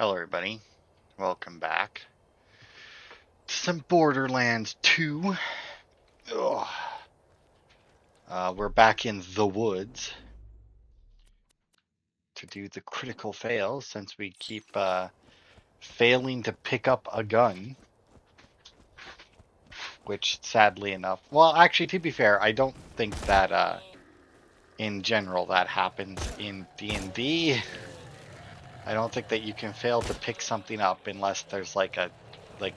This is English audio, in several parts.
Hello everybody, welcome back to some Borderlands 2. Ugh. We're back in the woods to do the critical fails since we keep failing to pick up a gun, which sadly enough, well actually to be fair, I don't think that in general that happens in D&D. I don't think that you can fail to pick something up unless there's like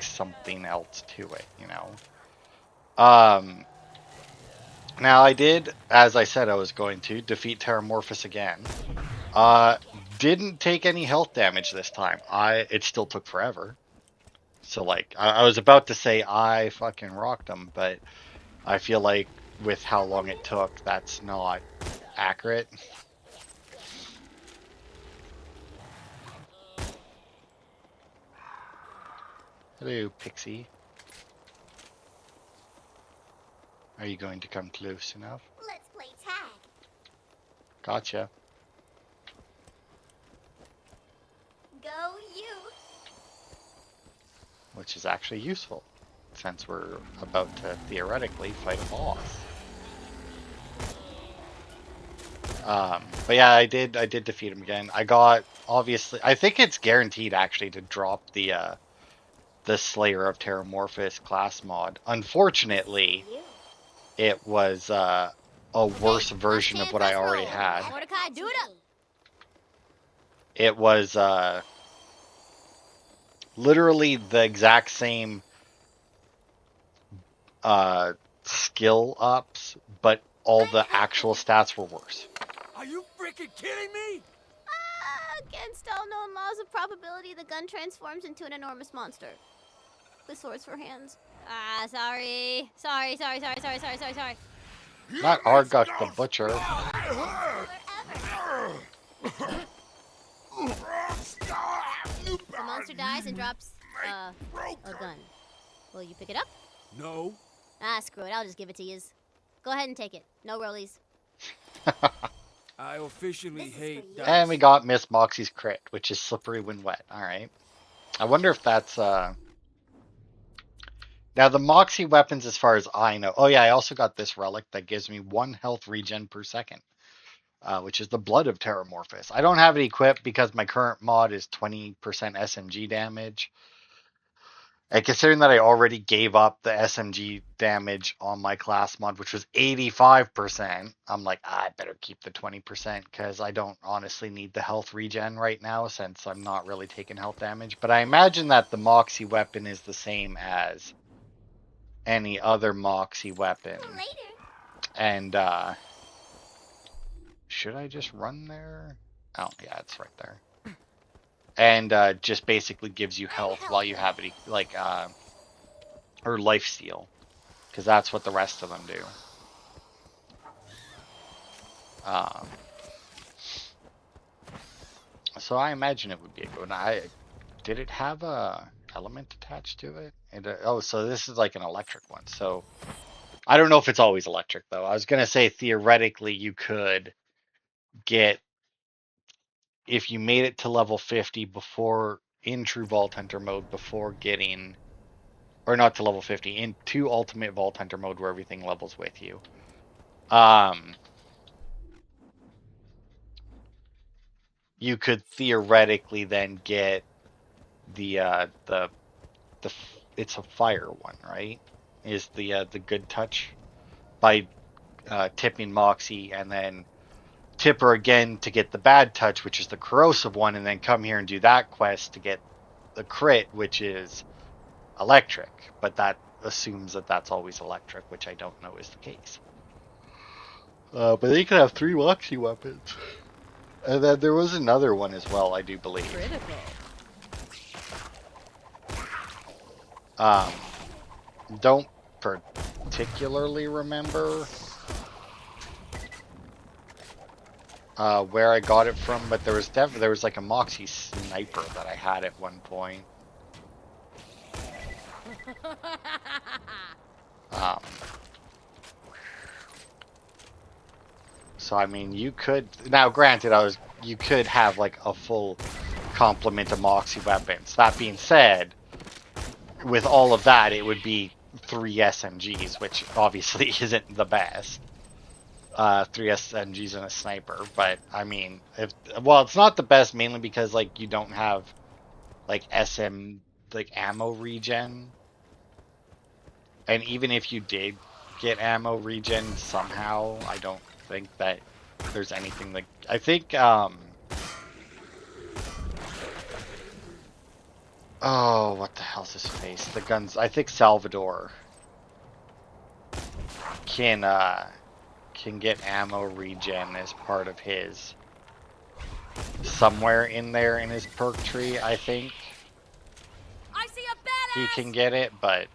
something else to it, you know. Now I did, as I said I was going to, defeat Terramorphous again. Uh, didn't take any health damage this time. It still took forever. So like, I was about to say I fucking rocked him, but I feel like with how long it took, that's not accurate. Hello, Pixie. Are you going to come close enough? Let's play tag. Gotcha. Go you. Which is actually useful, since we're about to theoretically fight a boss. But yeah, I did defeat him again. I got, obviously, I think it's guaranteed actually to drop the Slayer of Terramorphous class mod. Unfortunately, it was a worse version of what I already had. Mordecai, do it up. It was literally the exact same skill ups, but all the actual stats were worse. Are you freaking kidding me? Against all known laws of probability, the gun transforms into an enormous monster. With swords for hands. Sorry. Sorry. Not Arguk the Butcher. The monster dies and drops, a gun. Will you pick it up? No. Screw it. I'll just give it to you. Go ahead and take it. No rollies. I officially hate dice. And we got Miss Moxie's crit, which is slippery when wet. Alright. I wonder if that's Now the Moxie weapons, as far as I know. Oh yeah, I also got this relic that gives me 1 health regen per second. Which is the Blood of Terramorphous. I don't have it equipped because my current mod is 20% SMG damage. And considering that I already gave up the SMG damage on my class mod, which was 85%, I'm like, I better keep the 20% because I don't honestly need the health regen right now since I'm not really taking health damage. But I imagine that the Moxie weapon is the same as any other Moxie weapon. And, should I just run there? Oh, yeah, it's right there. And just basically gives you health while you have it, like, or lifesteal, because that's what the rest of them do. So I imagine it would be a good one. Did it have a element attached to it? And, oh, so this is like an electric one. So I don't know if it's always electric though. I was gonna say theoretically you could get, if you made it to level 50 before in true Vault Hunter mode, before getting, or not to level 50, into ultimate Vault Hunter mode where everything levels with you. You could theoretically then get the it's a fire one, right? Is the good touch by tipping Moxie and then tip her again to get the bad touch, which is the corrosive one, and then come here and do that quest to get the crit, which is electric. But that assumes that that's always electric, which I don't know is the case. But they could have 3 Moxie weapons. And then there was another one as well, I do believe. Critical. Don't particularly remember where I got it from, but there was like a Moxie sniper that I had at one point. So I mean, you could, now granted, you could have like a full complement of Moxie weapons. That being said, with all of that, it would be 3 SMGs, which obviously isn't the best. 3 SMGs and a sniper, but I mean, it's not the best mainly because like you don't have like ammo regen, and even if you did get ammo regen somehow, I don't think that there's anything like I think oh, what the hell's his face? The guns. I think Salvador can get ammo regen as part of his somewhere in there in his perk tree, I think. I see a badass! He can get it, but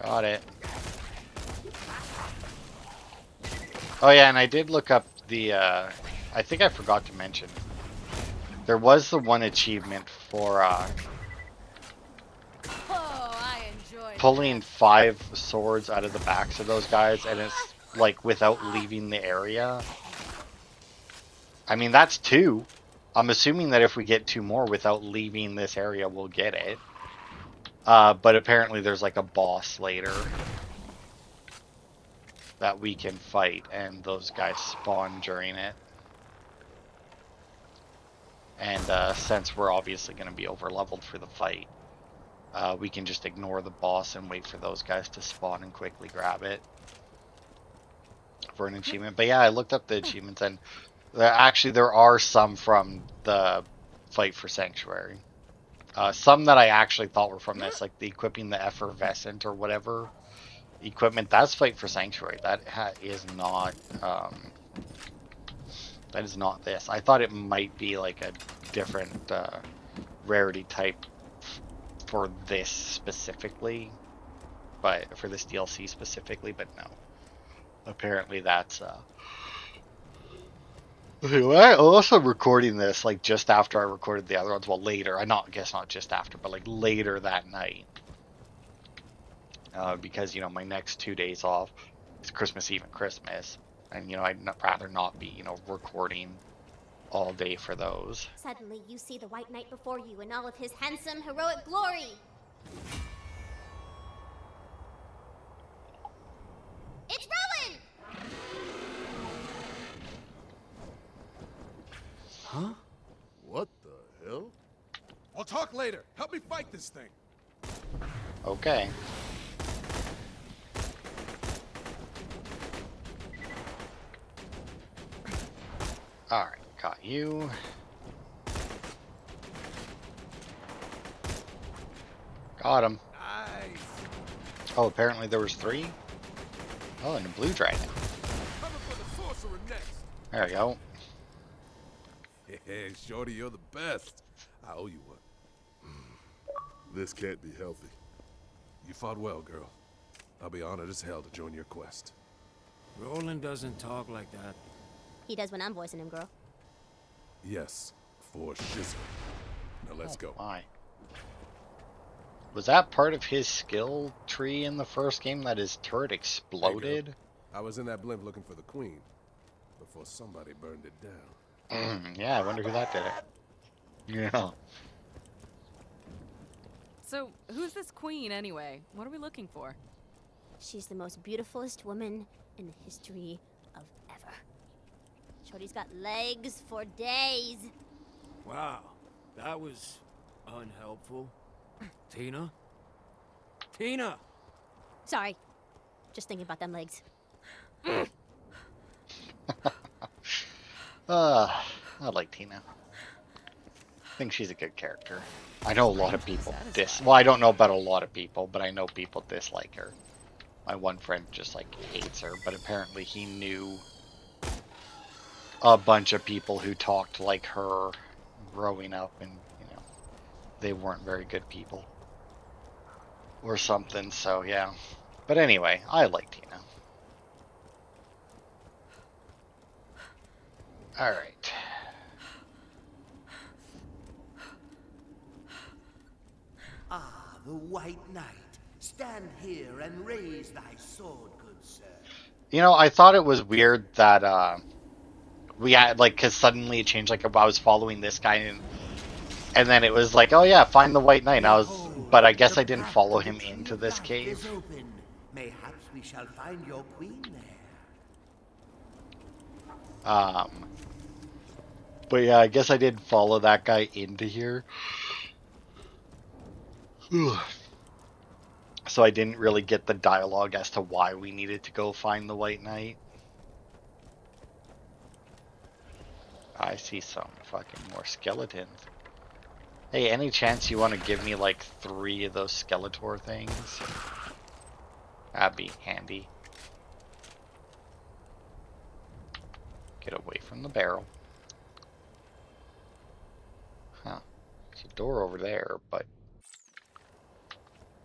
got it. Oh yeah, and I did look up the I think I forgot to mention. There was the one achievement for pulling 5 swords out of the backs of those guys, and it's like without leaving the area. I mean, that's 2. I'm assuming that if we get 2 more without leaving this area, we'll get it. But apparently there's like a boss later that we can fight, and those guys spawn during it. And since we're obviously going to be over leveled for the fight, we can just ignore the boss and wait for those guys to spawn and quickly grab it for an achievement. But yeah, I looked up the achievements, and there are some from the fight for Sanctuary. Some that I actually thought were from this, like the equipping the effervescent or whatever equipment. That's fight for Sanctuary. That is not this. I thought it might be like a different rarity type for this specifically, but for this DLC specifically, but no. Apparently that's Anyway, I'm also recording this like just after I recorded the other ones. Well, later. I guess not just after, but like later that night. Because my next 2 days off is Christmas Eve and Christmas, and I'd rather not be recording all day for those. Suddenly you see the White Knight before you in all of his handsome, heroic glory. It's Rowan! Huh? What the hell? I'll talk later. Help me fight this thing. Okay. Alright, got you. Got him. Nice. Oh, apparently there was 3? Oh, and a blue dragon. Coming for the sorcerer next. There we go. Hey, Shorty, you're the best. I owe you one. This can't be healthy. You fought well, girl. I'll be honored as hell to join your quest. Roland doesn't talk like that. He does when I'm voicing him, girl. Yes, for shizzle. Now let's go. My. Was that part of his skill tree in the first game that his turret exploded? Hey, I was in that blimp looking for the queen before somebody burned it down. Yeah, I wonder who that did it. Yeah. So, who's this queen anyway? What are we looking for? She's the most beautifulest woman in the history of ever. Shorty's got legs for days. Wow, that was unhelpful. Tina? Tina! Sorry. Just thinking about them legs. I like Tina. I think she's a good character. I know a lot of people well, I don't know about a lot of people, but I know people dislike her. My one friend just like hates her, but apparently he knew a bunch of people who talked like her growing up, and they weren't very good people or something. So yeah, but anyway, I like Tina. All right. Ah, the White Knight. Stand here and raise thy sword, good sir. I thought it was weird that we had like because suddenly it changed. Like I was following this guy and then it was like, oh yeah, find the White Knight. And I was, Behold, but I guess the I didn't path follow to the him Tree into of this Life cave. is open. Mayhaps we shall find your queen there. But yeah, I guess I didn't follow that guy into here. So I didn't really get the dialogue as to why we needed to go find the White Knight. I see some fucking more skeletons. Hey, any chance you want to give me like 3 of those Skeletor things? That'd be handy. Get away from the barrel. Huh. There's a door over there, but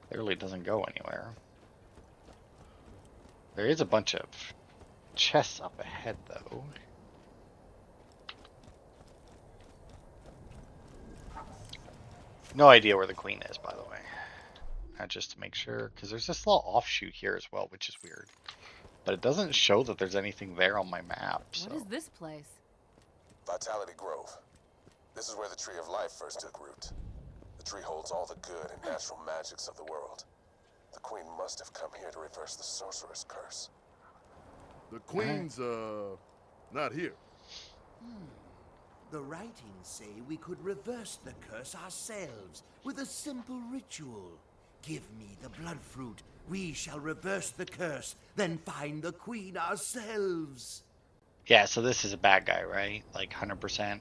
clearly doesn't go anywhere. There is a bunch of chests up ahead, though. No idea where the queen is, by the way. Just to make sure, because there's this little offshoot here as well, which is weird. But it doesn't show that there's anything there on my map. So. What is this place? Vitality Grove. This is where the Tree of Life first took root. The tree holds all the good and natural magics of the world. The Queen must have come here to reverse the Sorcerer's curse. The Queen's, not here. The writings say we could reverse the curse ourselves with a simple ritual. Give me the blood fruit. We shall reverse the curse, then find the queen ourselves. Yeah, so this is a bad guy, right? Like 100%.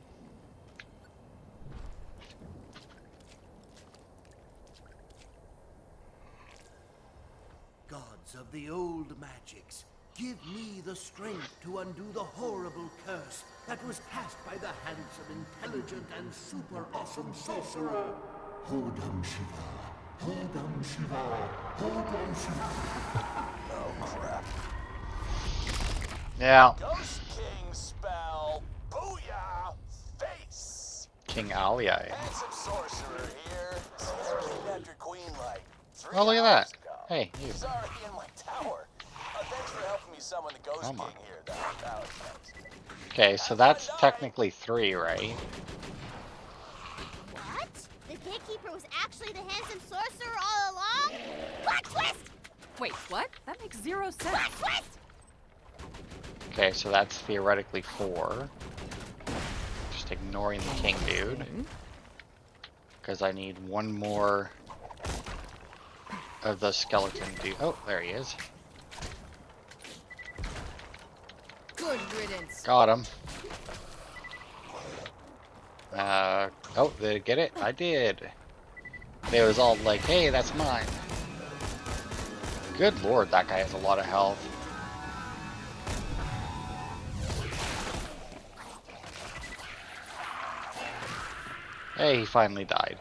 Gods of the old magics, give me the strength to undo the horrible curse that was cast by the hands of intelligent and super awesome sorcerer. Hodam Shiva, Hodam Shiva, Hodam Shiva. Oh, crap. Yeah. Ghost King spell. Booyah! Face! King Alia. Handsome sorcerer here. Kidnapped your queen like 3 Oh, look at that. hours ago. Hey, you. He's already in my tower. Thanks for helping me summon the Ghost Come on. King here. That was nice. Okay, so that's technically 3, right? What? The gatekeeper was actually the handsome sorcerer all along? Plot twist! Wait, what? That makes 0 sense. Plot twist! Okay, so that's theoretically 4. Just ignoring the king dude. Because I need 1 more of the skeleton dude. Oh, there he is. Good riddance. Got him. Oh, did I get it? I did. It was all like, hey, that's mine. Good lord, that guy has a lot of health. Hey, he finally died.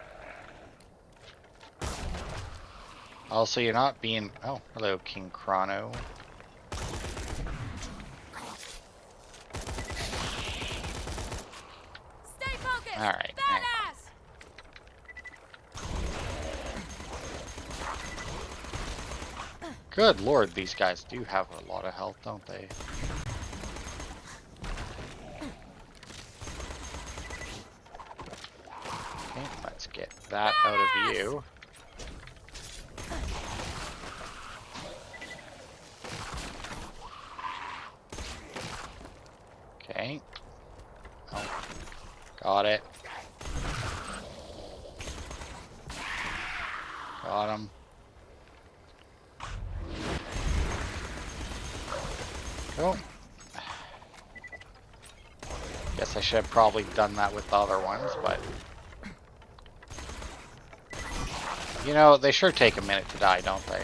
Also, you're not being... Oh, hello, King Chrono. Stay focused. All right. Badass. Good lord, these guys do have a lot of health, don't they? Okay, let's get that out of you. Okay. Oh, got it. Got him. Cool. Guess I should have probably done that with the other ones, but... You know, they sure take a minute to die, don't they?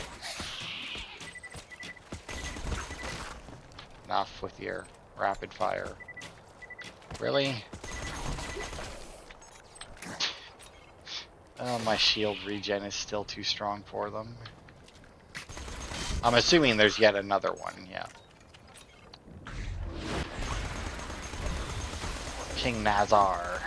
Enough with your rapid fire. Really? Oh, my shield regen is still too strong for them. I'm assuming there's yet another one, yeah. King Nazar.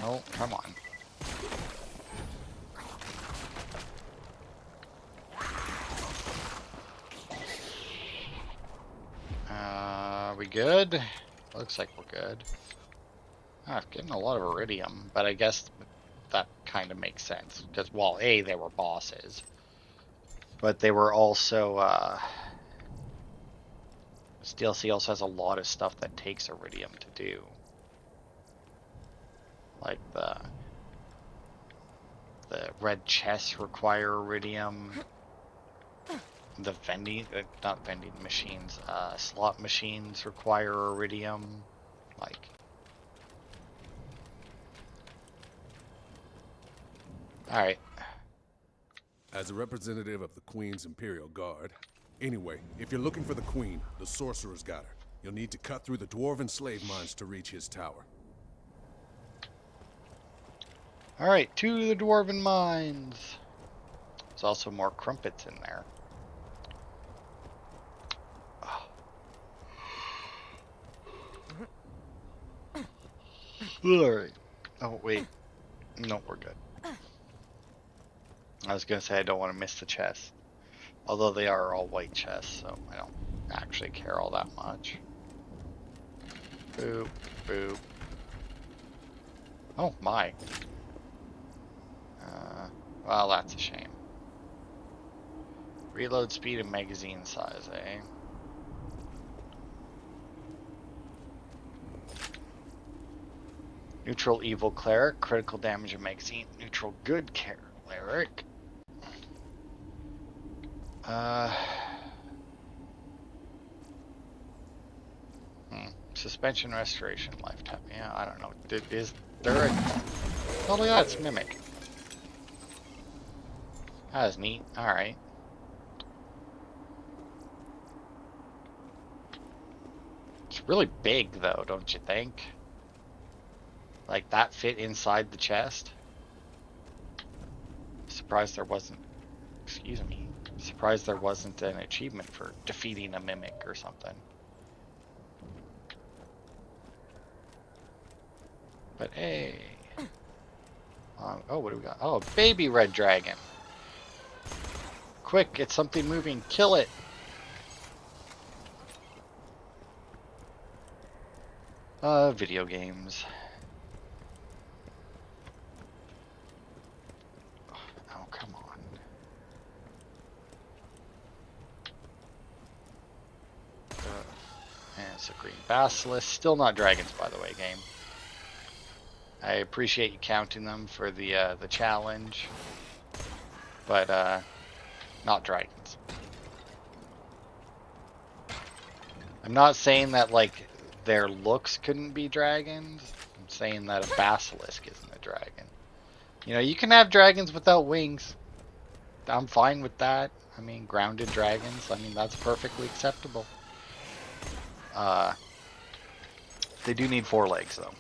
Oh, come on. good? Looks like we're good. I'm getting a lot of iridium, but I guess that kind of makes sense. Because, well, A, they were bosses. But they were also, this DLC also has a lot of stuff that takes iridium to do. Like the red chests require iridium. The vending, not vending machines, slot machines require iridium. Like, alright. As a representative of the Queen's Imperial Guard. Anyway, if you're looking for the Queen, the Sorcerer's got her. You'll need to cut through the dwarven slave mines to reach his tower. Alright, to the dwarven mines. There's also more crumpets in there. Alright. Oh, wait. No, we're good. I was gonna say I don't want to miss the chests. Although they are all white chests, so I don't actually care all that much. Boop, boop. Oh my. Well, that's a shame. Reload speed and magazine size, eh? Neutral evil cleric, critical damage and magazine. Neutral good cleric. Suspension restoration lifetime. Yeah, I don't know. Is there a... Oh yeah, it's mimic. That was neat. Alright. It's really big though, don't you think? Like that fit inside the chest? Surprised there wasn't... Excuse me. Surprised there wasn't an achievement for defeating a mimic or something. But hey. Oh, what do we got? Oh, a baby red dragon. Quick, get something moving. Kill it. Video games. Oh, come on. And it's a green basilisk. Still not dragons, by the way, game. I appreciate you counting them for the challenge, but not dragons. I'm not saying that like their looks couldn't be dragons. I'm saying that a basilisk isn't a dragon. You know, you can have dragons without wings. I'm fine with that. I mean, grounded dragons. I mean, that's perfectly acceptable. They do need 4 legs though.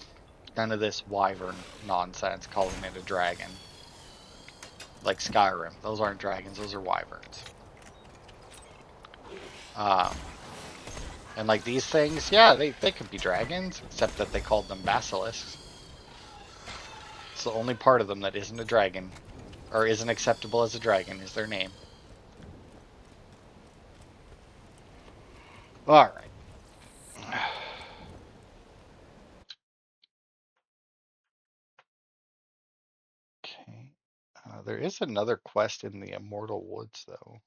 None of this wyvern nonsense calling it a dragon. Like Skyrim. Those aren't dragons, those are wyverns. And like these things, yeah, they could be dragons, except that they called them basilisks. It's the only part of them that isn't a dragon, or isn't acceptable as a dragon, is their name. Alright. Okay. There is another quest in the Immortal Woods, though.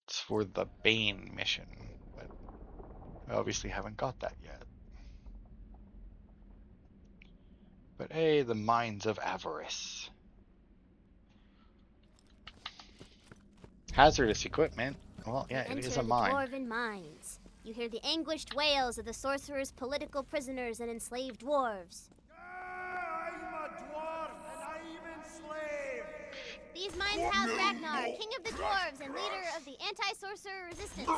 It's for the Bane mission, but I obviously haven't got that yet. But hey, the Mines of Avarice. Hazardous equipment. Well, yeah, it is a mine. Enter the dwarven mines. You hear the anguished wails of the sorcerer's political prisoners and enslaved dwarves. I'm a dwarf and I'm enslaved. These mines house Ragnar, king of the dwarves and leader of the anti-sorcerer resistance.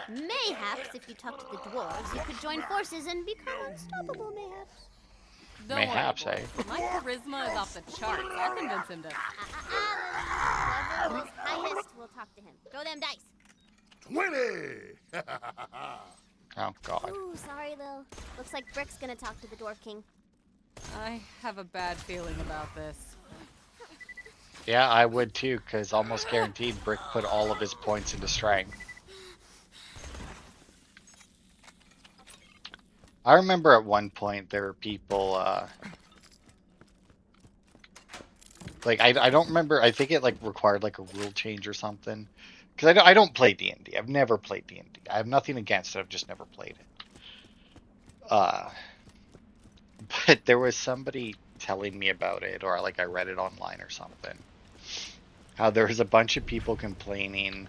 Mayhaps, if you talk to the dwarves, you could join forces and become unstoppable, mayhaps. Don't Mayhaps, worry, eh? boys. My charisma is off the charts. I'll convince him to. Whoever rolls highest will talk to him. Throw them dice. 20! Oh, God. Ooh, sorry, Lil. Looks like Brick's gonna talk to the Dwarf King. I have a bad feeling about this. Yeah, I would too, because almost guaranteed Brick put all of his points into strength. I remember at one point there were people, like, I don't remember, I think it, like, required, like, a rule change or something. Because I don't play D&D. I've never played D&D. I have nothing against it, I've just never played it. But there was somebody telling me about it, or, like, I read it online or something. How there was a bunch of people complaining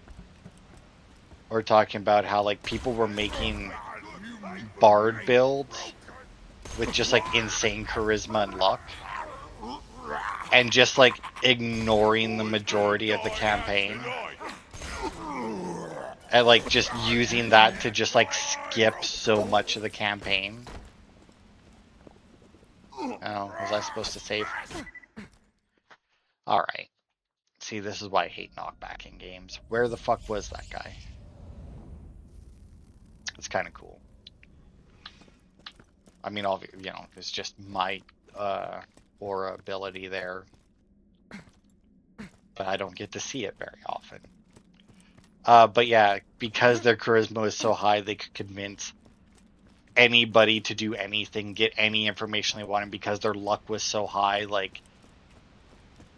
or talking about how, like, people were making bard builds with just, like, insane charisma and luck. And just, like, ignoring the majority of the campaign. And, like, just using that to just, like, skip so much of the campaign. Oh, was I supposed to save? Alright. See, this is why I hate knockback in games. Where the fuck was that guy? It's kind of cool. I mean, you know, it's just my aura ability there. But I don't get to see it very often. But yeah, because their charisma is so high, they could convince anybody to do anything, get any information they wanted, because their luck was so high, like,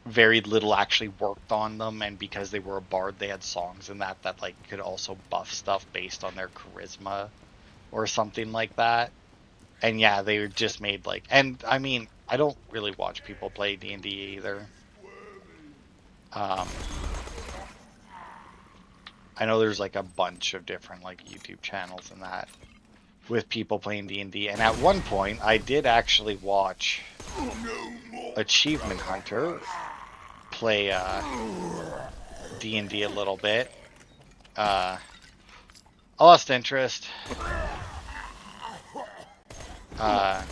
very little actually worked on them, and because they were a bard, they had songs in that like could also buff stuff based on their charisma or something like that. And yeah, they were just made like, and I mean, I don't really watch people play D&D either. I know there's like a bunch of different like YouTube channels and that with people playing D&D, and at one point I did actually watch Achievement Hunter play D&D a little bit. I lost interest. I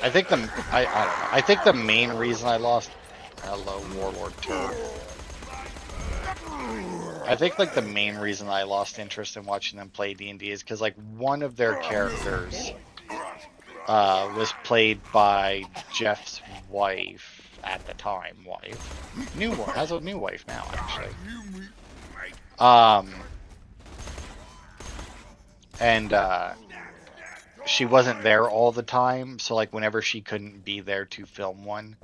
think I don't know. I think the main reason I lost. Hello, Warlord Turd. I think like the main reason I lost interest in watching them play D&D is because like one of their characters was played by Jeff's wife at the time. Has a new wife now actually. And she wasn't there all the time, so like whenever she couldn't be there to film one,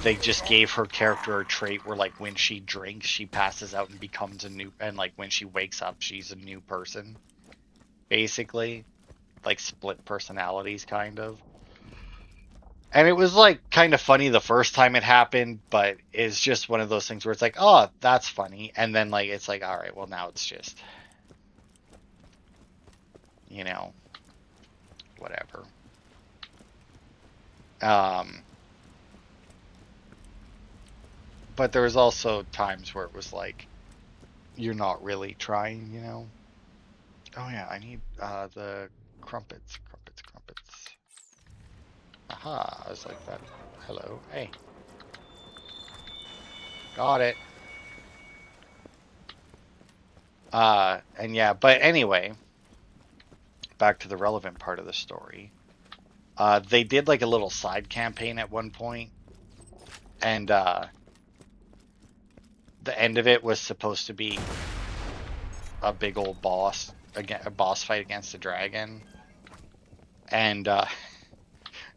they just gave her character a trait where like when she drinks, she passes out and becomes a new, and like when she wakes up, she's a new person. Basically, like split personalities, kind of. And it was like kind of funny the first time it happened, but it's just one of those things where it's like, oh, that's funny, and then like it's like, all right, well now it's just, you know, whatever. But there was also times where it was like, you're not really trying, you know? Oh yeah, I need the crumpets. Aha, I was like that. Hello, hey. Got it. And yeah, but anyway, back to the relevant part of the story. They did like a little side campaign at one point, and the end of it was supposed to be a big old boss, a boss fight against a dragon, and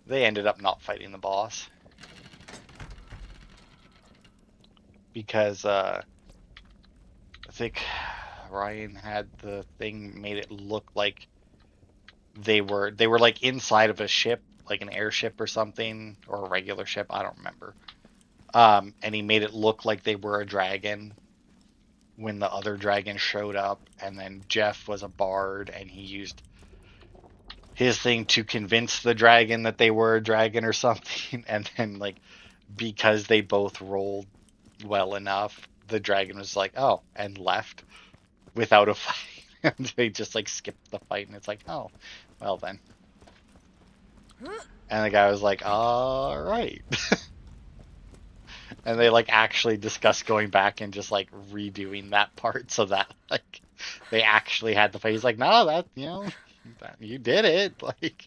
they ended up not fighting the boss because I think Ryan had the thing made it look like they were like inside of a ship, like an airship or something, or a regular ship, I don't remember. And he made it look like they were a dragon when the other dragon showed up, and then Jeff was a bard and he used his thing to convince the dragon that they were a dragon or something, and then like because they both rolled well enough, the dragon was like, oh, and left without a fight. And they just like skipped the fight, and it's like, oh, well then. And the guy was like, all right. And they like actually discussed going back and just like redoing that part so that like they actually had the fight. He's like, no, that, you know, that, you did it. Like,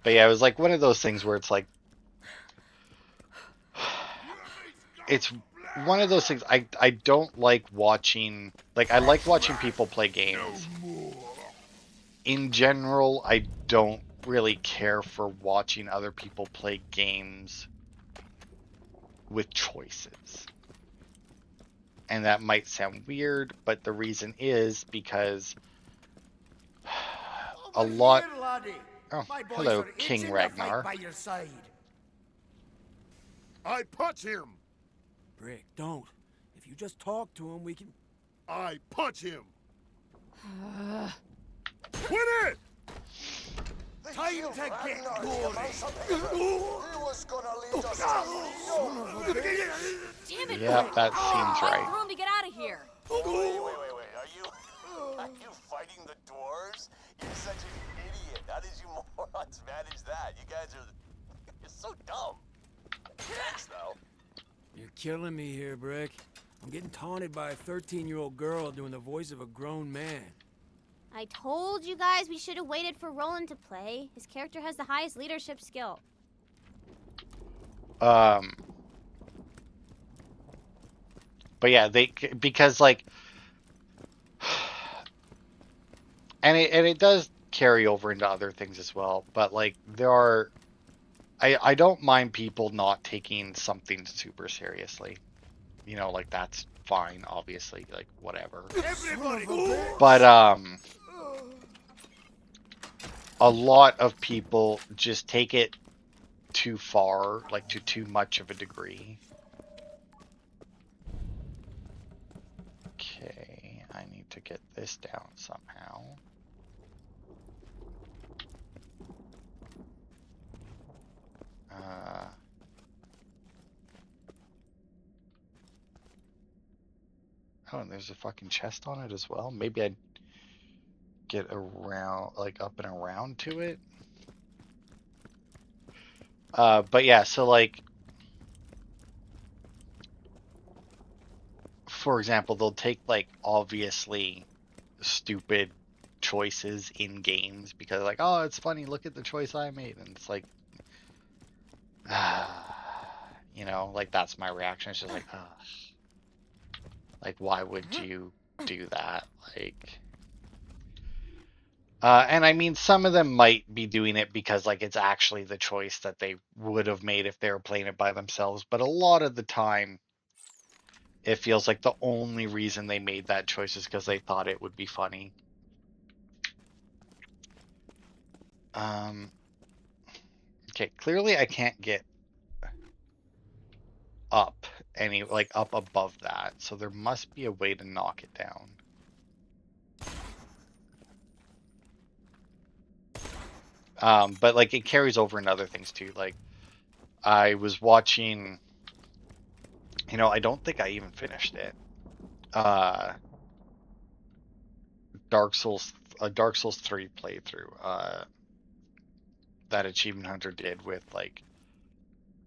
but yeah, it was like one of those things where it's like, it's one of those things. I don't like watching. Like I like watching people play games. In general, I don't really care for watching other people play games with choices. And that might sound weird, but the reason is because a lot. Here, laddie. Oh, My boys hello, are King itching to fight Ragnar. by your side. I punch him! Brick, don't. If you just talk to him, we can... I punch him! Quit it! Time to get Ragnar, gory. he was gonna lead us to Damn it, Yep, Brick. that seems Fight right. through him to get out of here. Wait. Are you fighting the dwarves? You're such an idiot. How did you morons manage that? You guys are... You're so dumb. Thanks, though. You're killing me here, Brick. I'm getting taunted by a 13-year-old girl doing the voice of a grown man. I told you guys we should have waited for Roland to play. His character has the highest leadership skill. But yeah, because like, and it does carry over into other things as well. But like, I don't mind people not taking something super seriously. You know, like that's fine, obviously, like whatever. Everybody, But a lot of people just take it too far, like to too much of a degree. Okay, I need to get this down somehow. Oh, and there's a fucking chest on it as well. Maybe I'd get around, like up and around to it. But yeah, so like, for example, they'll take like obviously stupid choices in games because like, oh, it's funny, look at the choice I made. And it's like, you know, like that's my reaction. It's just like, like, why would you do that? Like, and I mean, some of them might be doing it because like it's actually the choice that they would have made if they were playing it by themselves. But a lot of the time, it feels like the only reason they made that choice is because they thought it would be funny. Okay, clearly I can't get up up above that, so there must be a way to knock it down. But like it carries over in other things too. Like I was watching, you know, I don't think I even finished it. Dark Souls 3 playthrough. That Achievement Hunter did with like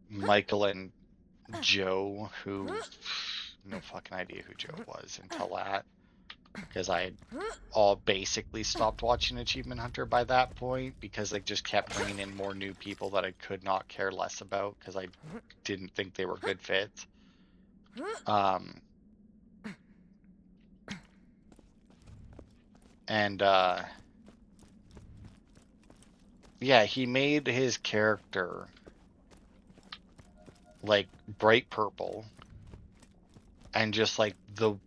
Michael and Joe, who no fucking idea who Joe was until that, because I had all basically stopped watching Achievement Hunter by that point because they just kept bringing in more new people that I could not care less about because I didn't think they were good fits. And yeah, he made his character like bright purple and just like a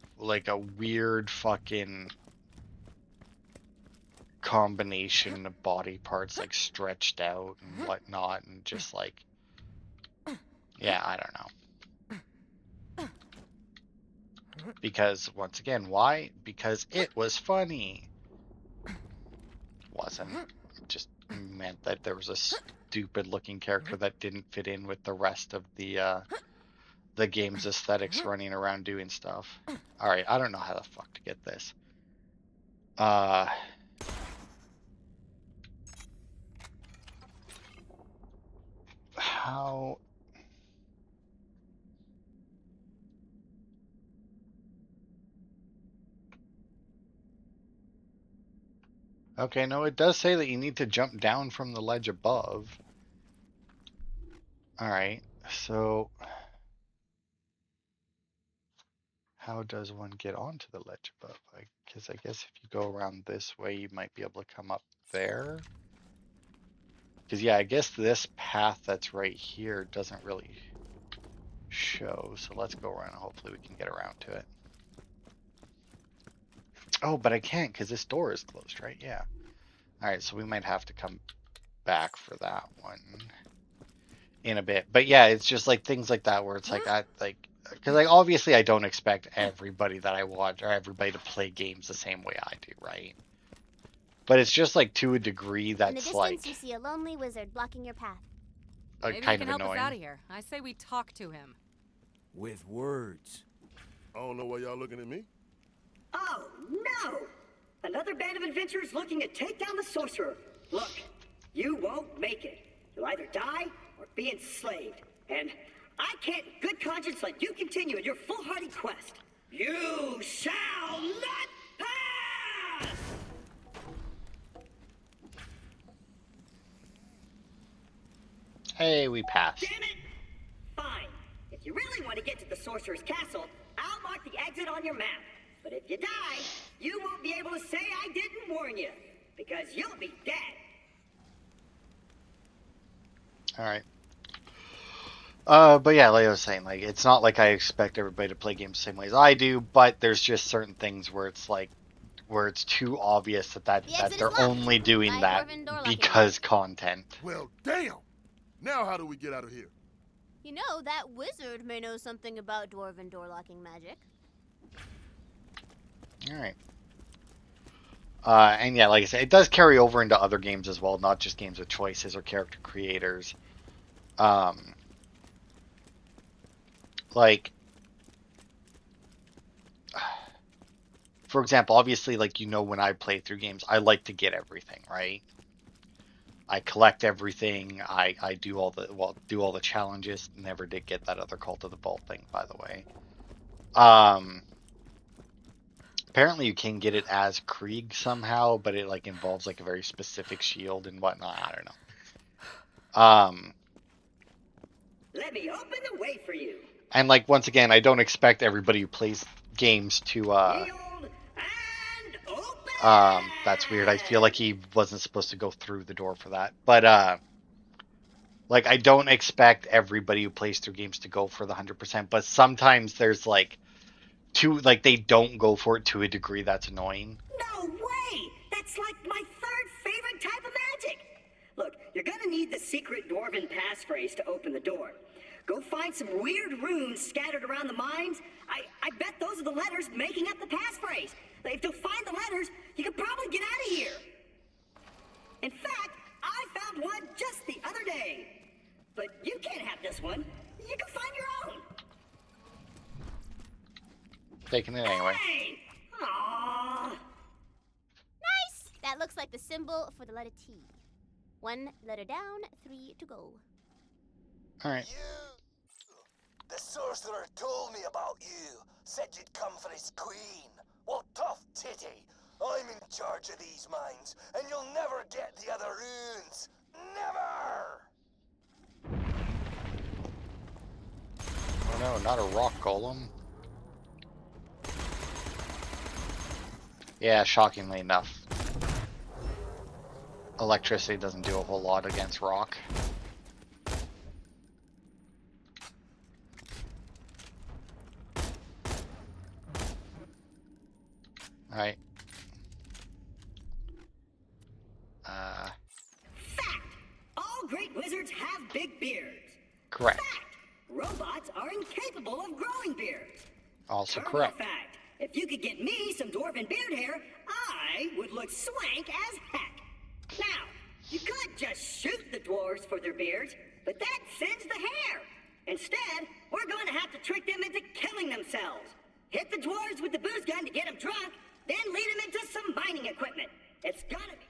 weird fucking combination of body parts like stretched out and whatnot, and just like, yeah, I don't know. Because once again, why? Because it was funny. Wasn't. It just meant that there was a stupid looking character that didn't fit in with the rest of the game's aesthetics running around doing stuff. Alright, I don't know how the fuck to get this. How... Okay, no, it does say that you need to jump down from the ledge above. Alright, so... how does one get onto the ledge above? Because I guess if you go around this way, you might be able to come up there. Because, yeah, I guess this path that's right here doesn't really show. So let's go around and hopefully we can get around to it. Oh, but I can't because this door is closed, right? Yeah. All right, so we might have to come back for that one in a bit. But yeah, it's just like things like that where it's like because like obviously I don't expect everybody that I watch or everybody to play games the same way I do, right? But it's just like to a degree In the that's distance, like you see a lonely wizard blocking your path. Maybe he kind can of help us out of annoying. here. I say we talk to him. With words. I don't know why y'all looking at me. Oh, no! Another band of adventurers looking to take down the sorcerer. Look, you won't make it. You'll either die or be enslaved. And I can't in good conscience let you continue in your foolhardy quest. You shall not pass! Hey, we passed. Damn it! Fine. If you really want to get to the sorcerer's castle, I'll mark the exit on your map. But if you die, you won't be able to say I didn't warn you, because you'll be dead. All right. But yeah, like I was saying, like it's not like I expect everybody to play games the same way as I do, but there's just certain things where it's like where it's too obvious that The exit is they're locked only doing by that dwarven door locking because content. Well, damn! Now how do we get out of here? You know, that wizard may know something about dwarven door locking magic. All right. And yeah, like I said, it does carry over into other games as well, not just games with choices or character creators. Like, for example, obviously, like, you know, when I play through games, I like to get everything, right? I collect everything. I do all the challenges. Never did get that other Cult of the Vault thing, by the way. Apparently you can get it as Krieg somehow, but it like involves like a very specific shield and whatnot. I don't know. Let me open the way for you. And like once again, I don't expect everybody who plays games to Yield and open! that's weird. I feel like he wasn't supposed to go through the door for that. But like I don't expect everybody who plays through games to go for the 100%, but sometimes there's like they don't go for it to a degree that's annoying. No way! That's like my third favorite type of magic! Look, you're gonna need the secret dwarven passphrase to open the door. Go find some weird runes scattered around the mines. I bet those are the letters making up the passphrase. If you'll find the letters, you can probably get out of here. In fact, I found one just the other day. But you can't have this one. You can find your own. Taking it anyway. Hey! Aww. Nice! That looks like the symbol for the letter T. 1 letter down, 3 to go. All right. The sorcerer told me about you. Said you'd come for his queen. Well, tough titty. I'm in charge of these mines, and you'll never get the other runes. Never! Oh no, not a rock golem. Yeah, shockingly enough, electricity doesn't do a whole lot against rock. Alright. Fact! All great wizards have big beards. Correct. Fact! Robots are incapable of growing beards. Also Turbo correct. fact! If you could get me some dwarven beard hair, I would look swank as heck. Now, you could just shoot the dwarves for their beards, but that sends the hair. Instead, we're going to have to trick them into killing themselves. Hit the dwarves with the booze gun to get them drunk, then lead them into some mining equipment. It's gonna be...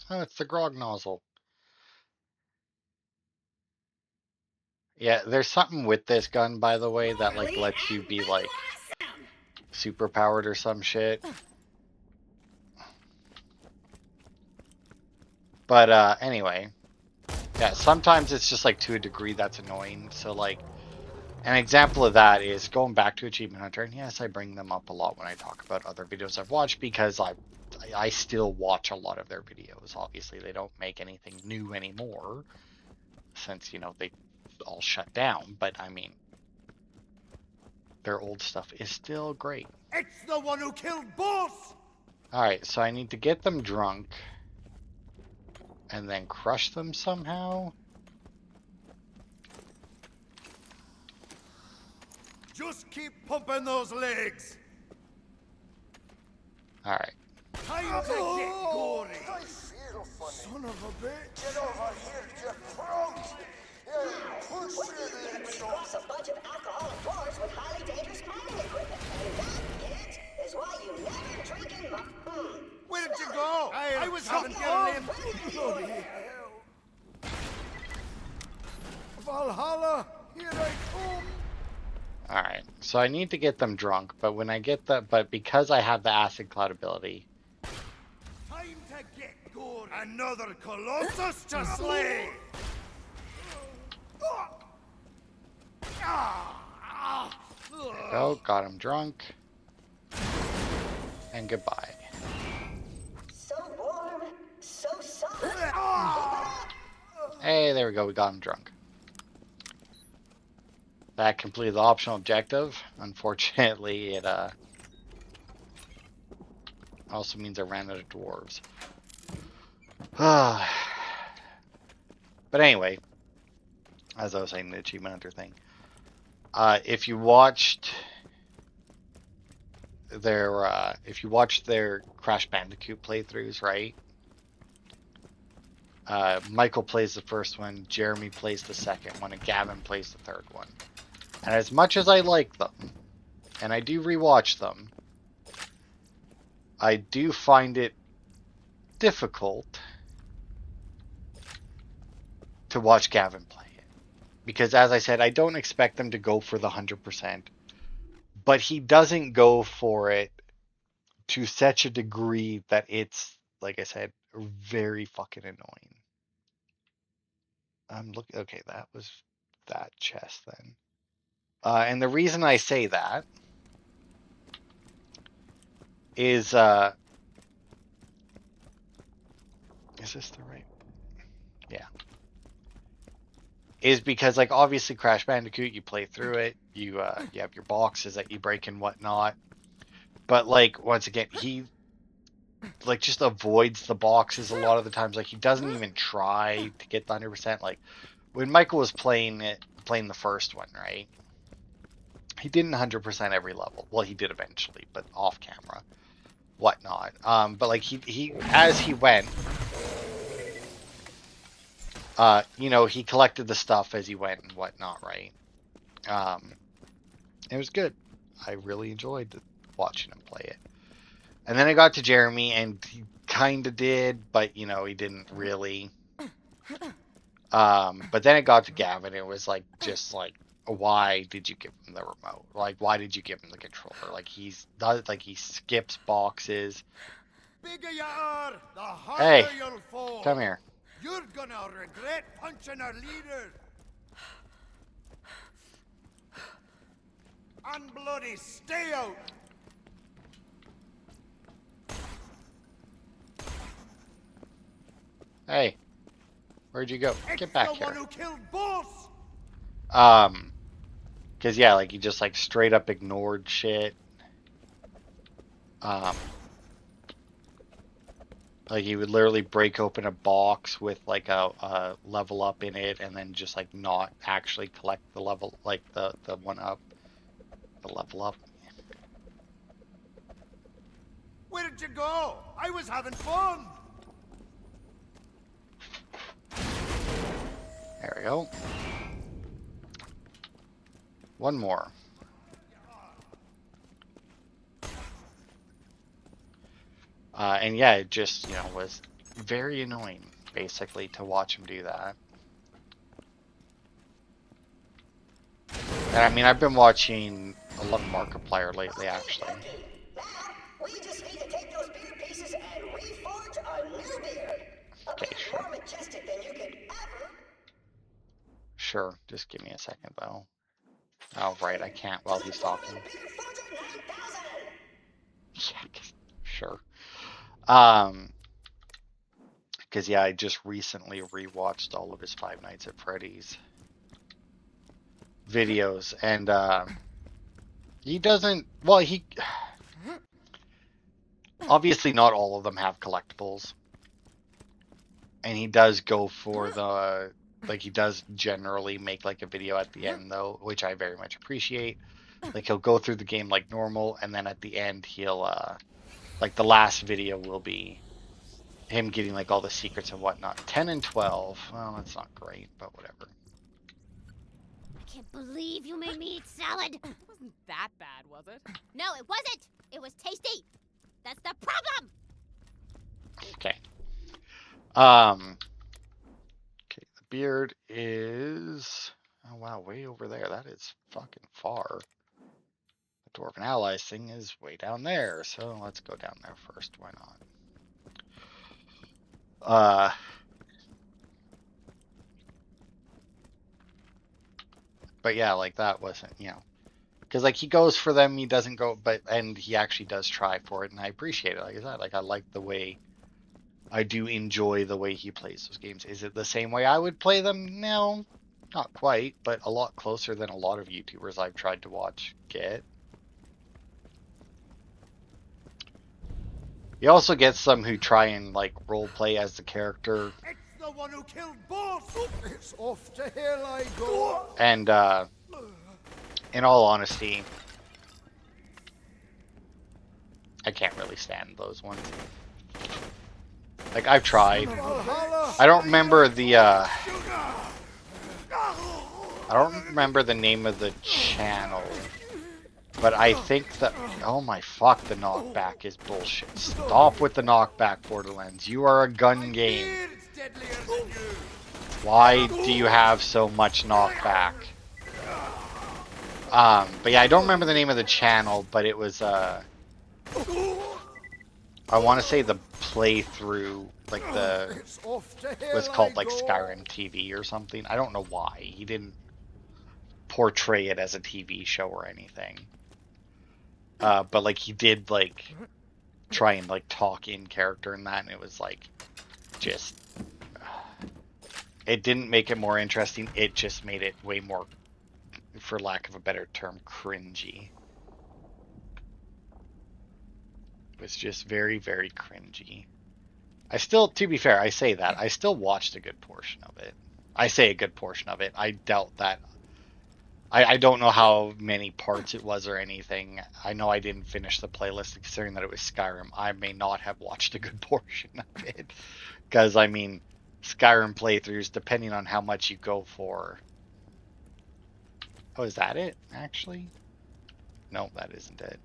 Oh, it's the grog nozzle. Yeah, there's something with this gun, by the way, that like lets you be like super powered or some shit. But anyway, yeah, sometimes it's just like to a degree that's annoying. So like An example of that is going back to Achievement Hunter, and yes, I bring them up a lot when I talk about other videos I've watched because I still watch a lot of their videos. Obviously, they don't make anything new anymore since, they all shut down, but I mean, their old stuff is still great. It's the one who killed Boss! Alright, so I need to get them drunk and then crush them somehow. Just keep pumping those legs. Alright. Time to get gory. I feel funny. Son of a bitch. Get over here, you prunt! Yeah, push What do you get when you cross a bunch of alcoholic dwarves with highly dangerous mining equipment? And that, kids, is why you never drink in Where did you go? I was having him. Bloody hell. Valhalla, here I come. Alright, so I need to get them drunk, but because I have the acid cloud ability. Time to get gory. Another colossus to slay. There we go, got him drunk. And goodbye. So warm, so soft. Hey, there we go, we got him drunk. That completed the optional objective. Unfortunately, it also means I ran out of dwarves. But anyway, as I was saying, the achievement hunter thing. If you watched their Crash Bandicoot playthroughs, right? Michael plays the first one, Jeremy plays the second one, and Gavin plays the third one. And as much as I like them, and I do rewatch them, I do find it difficult to watch Gavin play it. Because as I said, I don't expect them to go for the 100%. But he doesn't go for it to such a degree that it's, like I said, very fucking annoying. Okay, that was that chest then. And the reason I say that is this the right? Yeah. Is because, like, obviously Crash Bandicoot, you play through it, you have your boxes that you break and whatnot. But, like, once again, he, like, just avoids the boxes a lot of the times. Like, he doesn't even try to get the 100%. Like, when Michael was playing the first one, right? He didn't 100% every level. Well, he did eventually, but off camera, whatnot. But like he as he went, he collected the stuff as he went and whatnot, right? It was good. I really enjoyed watching him play it. And then I got to Jeremy, and he kind of did, but he didn't really. But then it got to Gavin. It was like just like, why did you give him the remote? Like, why did you give him the controller? Like, he skips boxes. Bigger you are, the harder Hey, you'll fall. come here. You're gonna regret punching our leader. Unbloody, stay out. Hey, where'd you go? Get back It's the one here. who killed Boss. Cause yeah, like he just like straight up ignored shit. Like he would literally break open a box with like a level up in it, and then just like not actually collect the level, like the one up, the level up. Where did you go? I was having fun. There we go. One more. And yeah, it just, was very annoying, basically, to watch him do that. And I mean, I've been watching a lot of Markiplier lately, actually. Now, we just need to take those beer pieces and reforge a new beard. A bit sure. more majestic than you could ever. Sure, just give me a second, though. Oh, right, I can't while he's talking. Yeah, sure. Because yeah, I just recently rewatched all of his Five Nights at Freddy's videos, and he doesn't. Well, he obviously not all of them have collectibles, and he does go for the like he does generally make like a video at the end though, which I very much appreciate. Like he'll go through the game like normal, and then at the end he'll like the last video will be him getting like all the secrets and whatnot. 10 and 12. Well, that's not great, but whatever. I can't believe you made me eat salad. It wasn't that bad, was it? No, it wasn't. It was tasty. That's the problem. Okay. Okay, the beard is, oh wow, way over there. That is fucking far. The Dwarven Allies thing is way down there, so let's go down there first. Why not? But yeah, like that wasn't, because like he goes for them, he doesn't go, and he actually does try for it, and I appreciate it. Like I said, like I like the way, I do enjoy the way he plays those games. Is it the same way I would play them? No, not quite, but a lot closer than a lot of YouTubers I've tried to watch get. You also get some who try and like role play as the character. It's the one who killed both. It's off to hell I go. And in all honesty, I can't really stand those ones. Like I've tried. I don't remember the name of the channel, but I think that, oh my fuck, the knockback is bullshit. Stop with the knockback, Borderlands. You are a gun game. Why do you have so much knockback? But yeah, I don't remember the name of the channel, but it was I want to say the playthrough, like was called like Skyrim TV or something. I don't know why. He didn't portray it as a TV show or anything. But like he did like try and like talk in character in that, and it was like just it didn't make it more interesting. It just made it way more, for lack of a better term, cringy. It was just very, very cringy. I still, to be fair, I say that. I still watched a good portion of it. I say a good portion of it. I doubt that. I don't know how many parts it was or anything. I know I didn't finish the playlist considering that it was Skyrim. I may not have watched a good portion of it. Because, I mean, Skyrim playthroughs, depending on how much you go for. Oh, is that it, actually? No, that isn't it.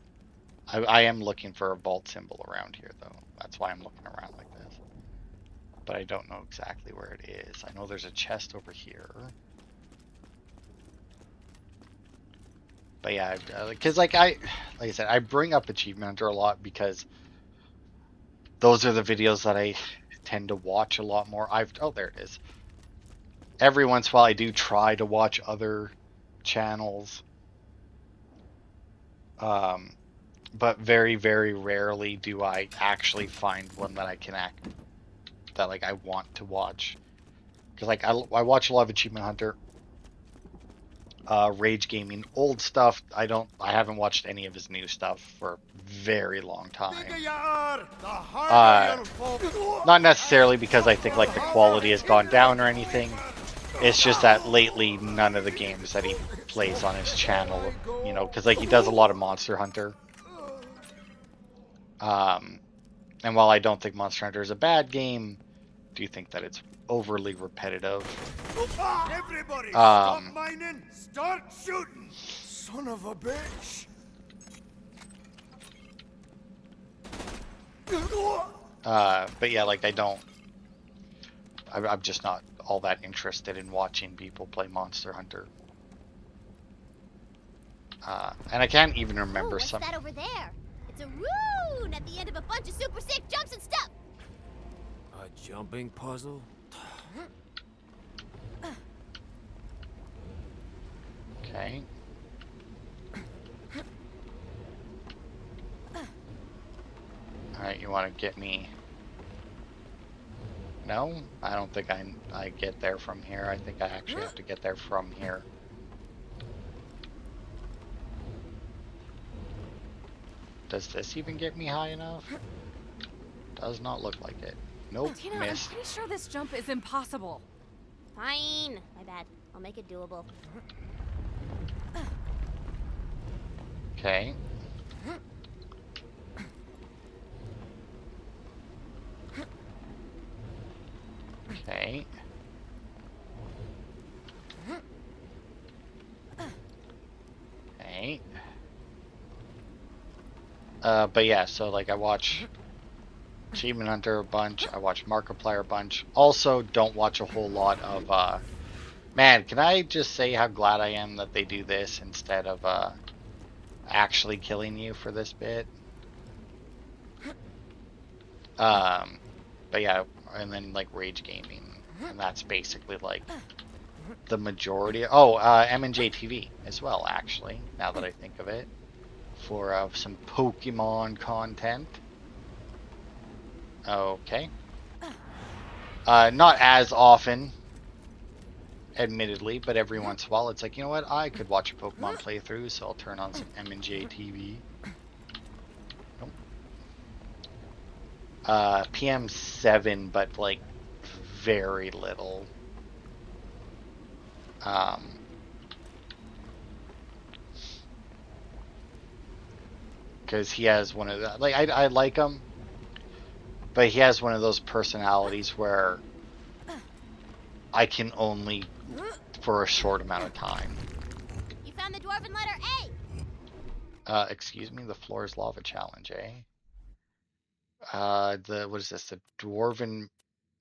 I am looking for a vault symbol around here, though. That's why I'm looking around like this. But I don't know exactly where it is. I know there's a chest over here. But yeah, because like I said, I bring up Achievement Hunter a lot because those are the videos that I tend to watch a lot more. Oh, there it is. Every once in a while, I do try to watch other channels. But very, very rarely do I actually find one that I can I want to watch. Because like I watch a lot of Achievement Hunter, Rage Gaming, old stuff. I haven't watched any of his new stuff for a very long time. Not necessarily because I think like the quality has gone down or anything. It's just that lately none of the games that he plays on his channel, because like he does a lot of Monster Hunter. And while I don't think Monster Hunter is a bad game, do you think that it's overly repetitive? Everybody, stop mining, start shooting! Son of a bitch! But yeah, like I'm just not all that interested in watching people play Monster Hunter. And I can't even remember what's that over there? It's a rune at the end of a bunch of super sick jumps and stuff. A jumping puzzle? Okay. You want to get me? No, I don't think I get there from here. I think I actually have to get there from here. Does this even get me high enough? Does not look like it. Nope, Tina, I'm missed. pretty sure this jump is impossible. Fine. My bad. I'll make it doable. Okay. Okay. Okay. But yeah, so like I watch Achievement Hunter a bunch, I watch Markiplier a bunch. Also, don't watch a whole lot of man, can I just say how glad I am that they do this instead of actually killing you for this bit? But yeah, and then like Rage Gaming, and that's basically like the majority. Oh, M&J TV as well, actually, now that I think of it, for some Pokemon content. Okay. Not as often, admittedly, but every once in a while it's like, you know what, I could watch a Pokemon playthrough, so I'll turn on some M&J TV. Nope. PM7, but like very little. Because he has one of the, like, I like him, but he has one of those personalities where I can only for a short amount of time. You found the dwarven letter A. Excuse me, the floor is lava challenge, eh? What is this? The dwarven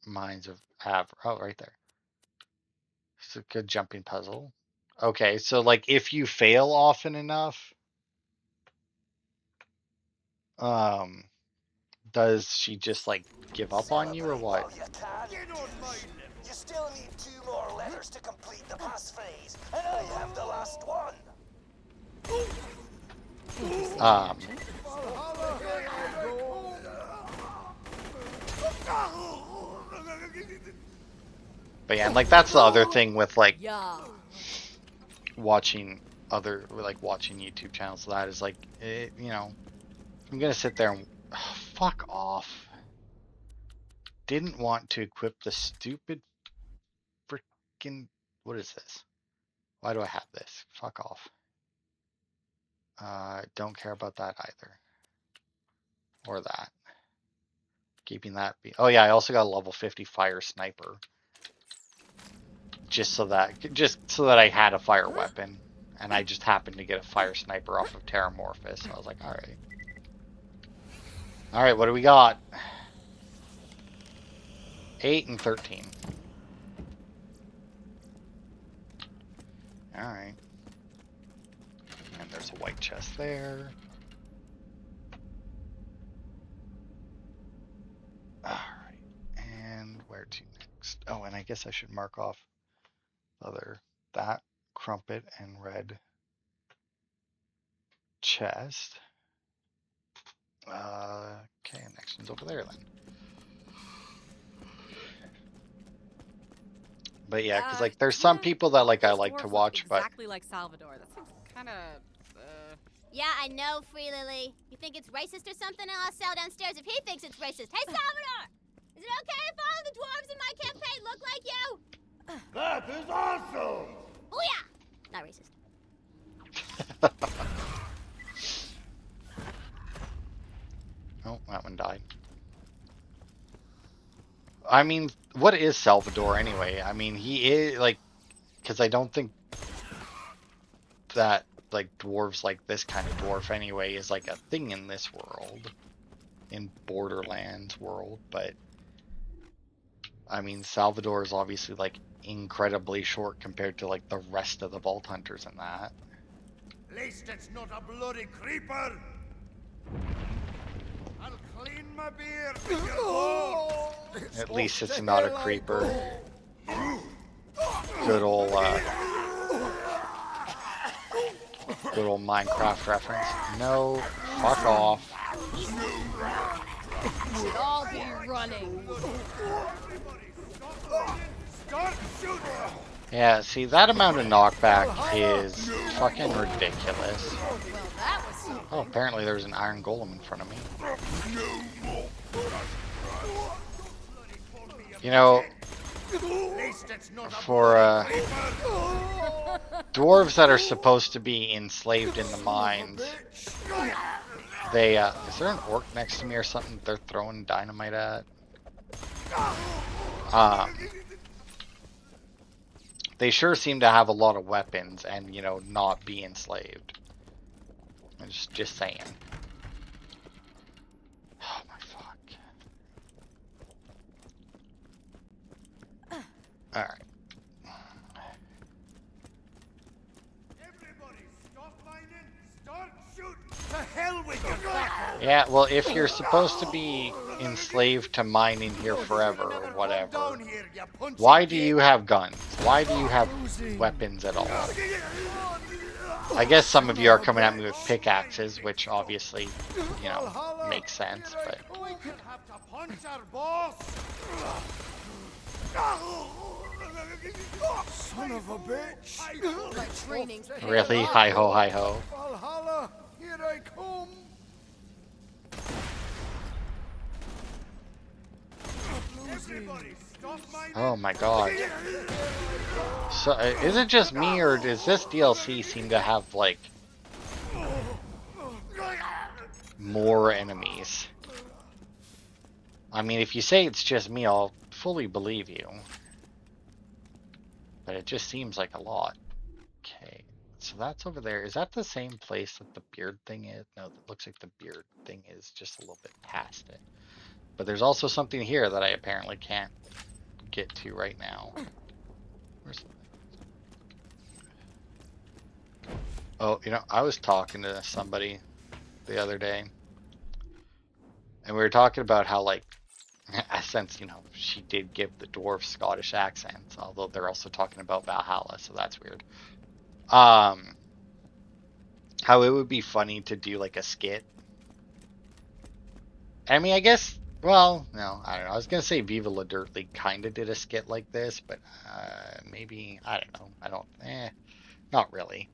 mines of oh, right there. It's a good jumping puzzle. Okay, so like if you fail often enough, does she just like give up on you or what? While you can. You still need 2 more letters to complete the pass phase, and I have the last one. But yeah, and like that's the other thing with like Yeah. watching watching YouTube channels. That is like, you know, I'm gonna sit there and fuck off. Didn't want to equip the stupid freaking, what is this? Why do I have this? Fuck off. Don't care about that either. Or that. Keeping that be. Oh yeah, I also got a level 50 fire sniper. Just so that I had a fire weapon. And I just happened to get a fire sniper off of Terramorphous. So I was like, alright. Alright, what do we got? 8 and 13. Alright. And there's a white chest there. Alright. And where to next? Oh, and I guess I should mark off that crumpet and red chest. Okay, next one's over there then. But yeah, because like there's some people that like I like to watch, but exactly like Salvador. That seems kind of. Yeah, I know, Free Lily. You think it's racist or something? I'll sell downstairs if he thinks it's racist. Hey, Salvador! Is it okay if all of the dwarves in my campaign look like you? That is awesome! Booyah! Not racist. Oh, that one died. I mean, what is Salvador anyway? I mean, he is like, because I don't think that like dwarves like this kind of dwarf anyway is like a thing in this world, in Borderlands world. But I mean, Salvador is obviously like incredibly short compared to like the rest of the Vault Hunters in that. At least it's not a bloody creeper! I'll clean my beard with your bones! At least it's not a creeper. Good old Minecraft reference. No, fuck off. should all be running. Yeah, see, that amount of knockback is fucking ridiculous. Well, that was something. Oh, apparently there's an iron golem in front of me. You know, for dwarves that are supposed to be enslaved in the mines, they, is there an orc next to me or something they're throwing dynamite at? They sure seem to have a lot of weapons and, you know, not be enslaved. I'm just saying. Oh my fuck. Alright. Everybody, stop mining, start shooting. To hell with you. Yeah, well, if you're supposed to be enslaved to mining here forever or whatever, why do you have guns? Why do you have weapons at all? I guess some of you are coming at me with pickaxes, which obviously, you know, makes sense, but... We can have to punch our boss. Son of a bitch. My training's paid Really? off. Hi-ho, hi-ho. Valhalla, here I come. Everybody, stop mining. Oh my god. So, is it just me, or does this DLC seem to have, like, more enemies? I mean, if you say it's just me, I'll fully believe you. But it just seems like a lot. Okay, so that's over there. Is that the same place that the beard thing is? No, that looks like the beard thing is just a little bit past it. But there's also something here that I apparently can't get to right now. Where's... Oh, you know, I was talking to somebody the other day, and we were talking about how, like, since, you know, she did give the dwarf Scottish accents, although they're also talking about Valhalla, so that's weird. How it would be funny to do, like, a skit. I mean, I guess, well, no, I don't know. I was going to say Viva La Dirt League kind of did a skit like this, but maybe, I don't know. Not really.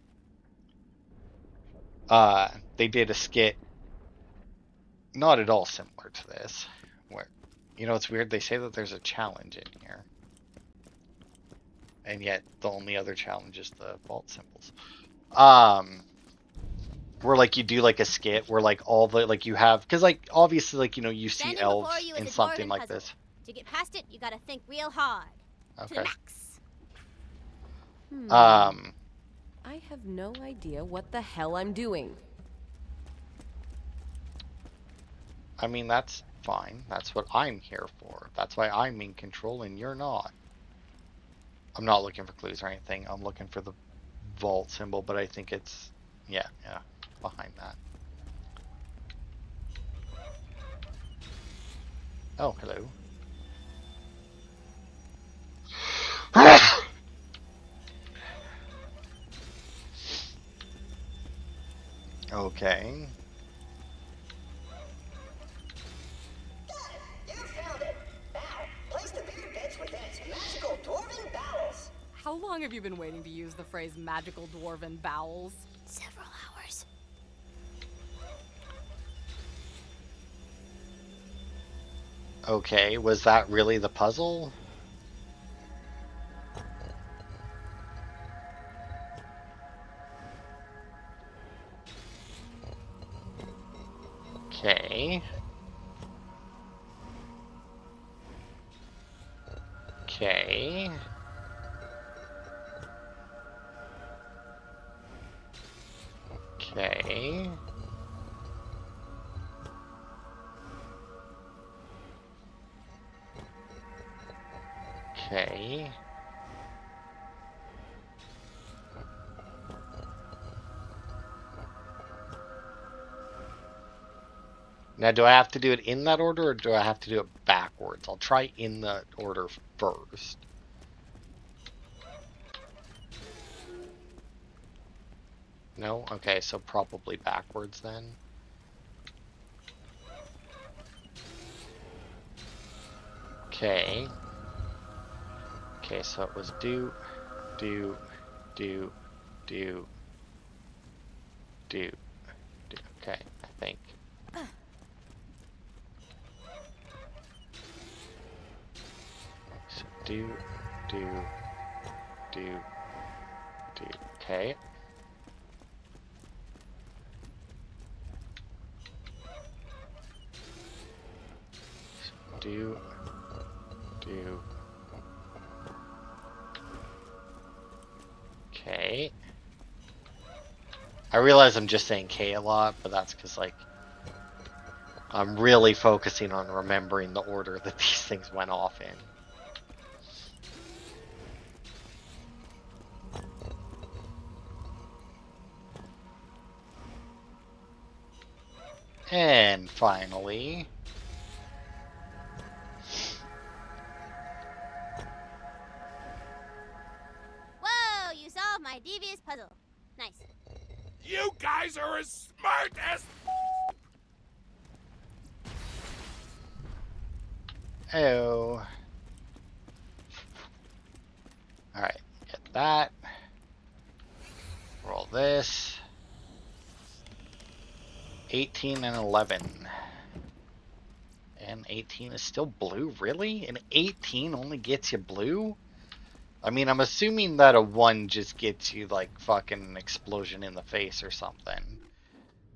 They did a skit not at all similar to this, where, you know, it's weird, they say that there's a challenge in here, and yet the only other challenge is the vault symbols. Where, like, you do, like, a skit where, like, all the, like, you have, because, like, obviously, like, you know, you see Standing elves before you is in a something dwarven like puzzle. this. To get past it, you gotta think real hard. To the Okay. max. I have no idea what the hell I'm doing. I mean, that's fine. That's what I'm here for. That's why I'm in control and you're not. I'm not looking for clues or anything. I'm looking for the vault symbol, but I think it's, yeah, behind that. Oh, hello. Okay. You found it. Now, place the beard bits with its magical dwarven bowels. How long have you been waiting to use the phrase magical dwarven bowels? Several hours. Okay, was that really the puzzle? Okay. Okay. Okay. Okay. Now, do I have to do it in that order, or do I have to do it backwards? I'll try in the order first. No? Okay, so probably backwards then. Okay. Okay, so it was do. Okay, I think. So do. Okay. So do. Okay. I realize I'm just saying K a lot, but that's because, like, I'm really focusing on remembering the order that these things went off in. And finally... Whoa, you solved my devious puzzle. Nice. You guys are as smart as... Oh. Alright, get that. Roll this. 18 and 11. And 18 is still blue? Really? And 18 only gets you blue? I mean, I'm assuming that a 1 just gets you, like, fucking an explosion in the face or something.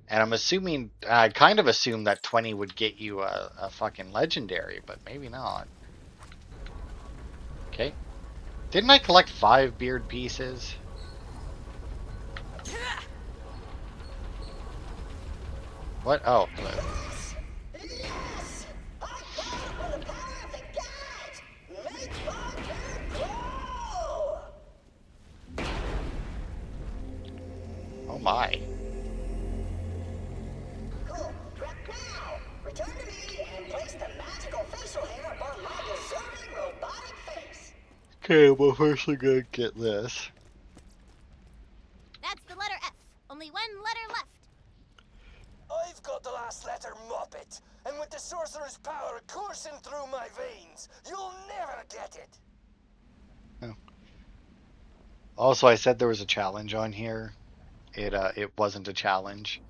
And I'm assuming, I kind of assume that 20 would get you a fucking legendary, but maybe not. Okay. Didn't I collect 5 beard pieces? What? Oh, hello. Yes! I got it with the power of the gods! Make my beard grow! Oh my. Cool. Now, return to me and place the magical facial hair upon my deserving robotic face. Okay, well first we're gonna get this. That's the letter F. Only one letter left. I've got the last letter, Muppet, and with the sorcerer's power coursing through my veins, you'll never get it. Oh. Also, I said there was a challenge on here. It wasn't a challenge.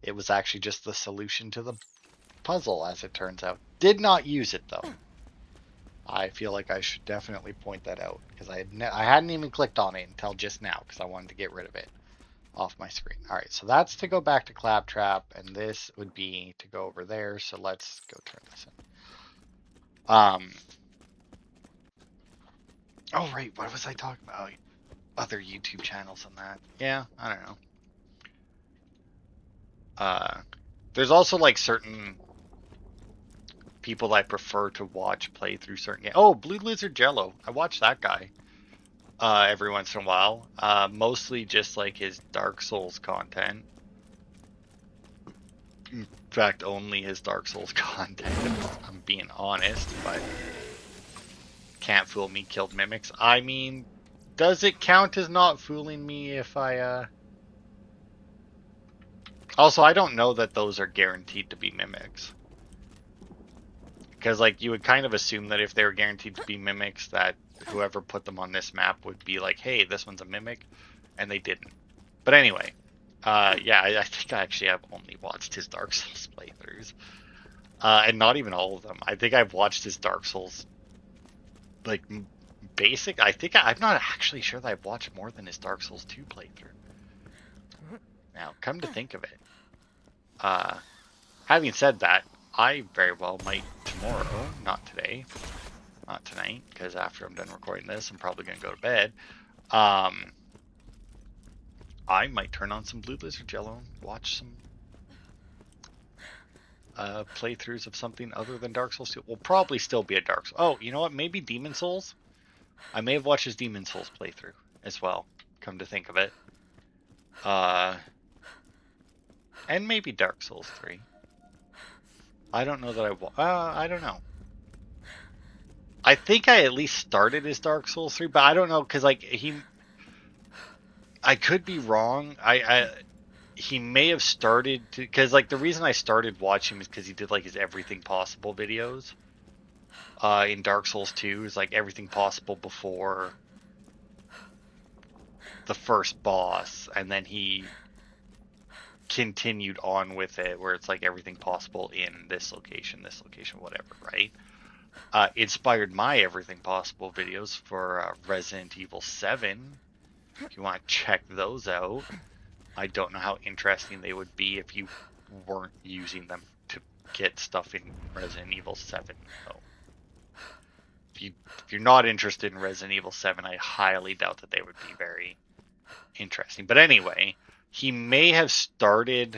It was actually just the solution to the puzzle, as it turns out. Did not use it though. I feel like I should definitely point that out because I hadn't even clicked on it until just now because I wanted to get rid of it off my screen. All right, so that's to go back to Claptrap, and this would be to go over there. So let's go turn this in. Oh right, what was I talking about? Oh, other YouTube channels and that. Yeah, I don't know. There's also like certain people that I prefer to watch play through certain games. Oh, Blue Lizard Jello. I watch that guy every once in a while. Mostly just like his Dark Souls content. In fact, only his Dark Souls content, if I'm being honest, but can't fool me, killed mimics. I mean, does it count as not fooling me if I, Also, I don't know that those are guaranteed to be mimics. Because, like, you would kind of assume that if they were guaranteed to be mimics, that whoever put them on this map would be like, hey, this one's a mimic, and they didn't. But anyway, yeah, I think I actually have only watched his Dark Souls playthroughs. And not even all of them. I think I've watched his Dark Souls, like, basic. I'm not actually sure that I've watched more than his Dark Souls 2 playthrough. Now, come to think of it, having said that, I very well might tomorrow, not today, not tonight, because after I'm done recording this, I'm probably going to go to bed. I might turn on some Blue Lizard Jello and watch some playthroughs of something other than Dark Souls 2. Will probably still be a Dark Souls. Oh, you know what? Maybe Demon Souls? I may have watched his Demon Souls playthrough as well, come to think of it. And maybe Dark Souls 3. I don't know that I don't know. I think I at least started his Dark Souls 3, but I don't know, because, like, I could be wrong. He may have started to, because, like, the reason I started watching him is because he did, like, his Everything Possible videos. in Dark Souls 2 is like everything possible before the first boss, and then he continued on with it where it's like everything possible in this location, whatever, right? Inspired my everything possible videos for Resident Evil 7. If you want to check those out, I don't know how interesting they would be if you weren't using them to get stuff in Resident Evil 7, though. If you're not interested in Resident Evil 7, I highly doubt that they would be very interesting. But anyway, he may have started